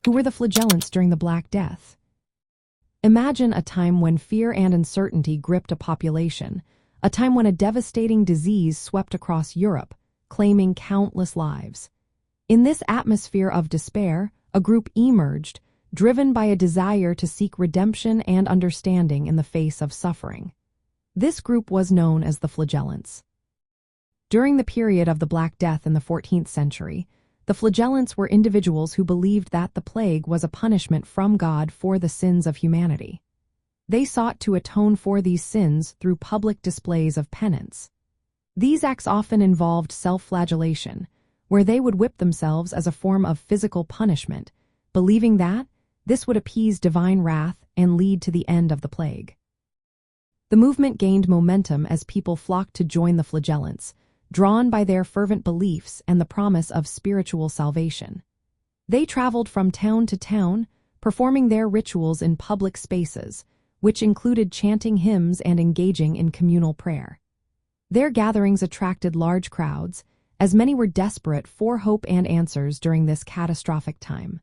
who were the Flagellants during the Black Death. Imagine a time when fear and uncertainty gripped a population, a time when a devastating disease swept across Europe, claiming countless lives. In this atmosphere of despair, a group emerged, driven by a desire to seek redemption and understanding in the face of suffering. This group was known as the Flagellants. During the period of the Black Death in the 14th century, the Flagellants were individuals who believed that the plague was a punishment from God for the sins of humanity. They sought to atone for these sins through public displays of penance. These acts often involved self-flagellation, where they would whip themselves as a form of physical punishment, believing that this would appease divine wrath and lead to the end of the plague. The movement gained momentum as people flocked to join the Flagellants, drawn by their fervent beliefs and the promise of spiritual salvation. They traveled from town to town, performing their rituals in public spaces, which included chanting hymns and engaging in communal prayer. Their gatherings attracted large crowds, as many were desperate for hope and answers during this catastrophic time.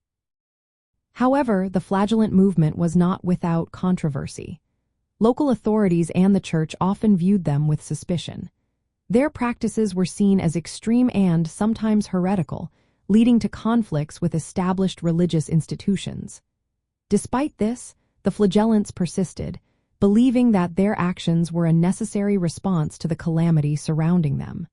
However, the Flagellant movement was not without controversy. Local authorities and the church often viewed them with suspicion. Their practices were seen as extreme and sometimes heretical, leading to conflicts with established religious institutions. Despite this, the Flagellants persisted, believing that their actions were a necessary response to the calamity surrounding them.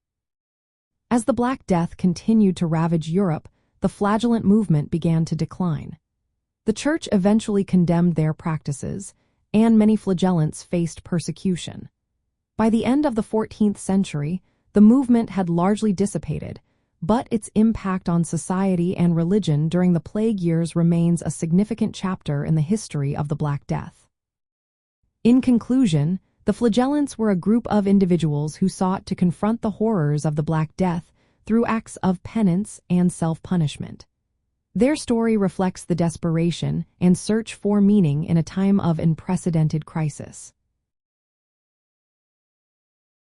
As the Black Death continued to ravage Europe, the Flagellant movement began to decline. The church eventually condemned their practices, and many Flagellants faced persecution. By the end of the 14th century, the movement had largely dissipated, but its impact on society and religion during the plague years remains a significant chapter in the history of the Black Death. In conclusion, the Flagellants were a group of individuals who sought to confront the horrors of the Black Death through acts of penance and self-punishment. Their story reflects the desperation and search for meaning in a time of unprecedented crisis.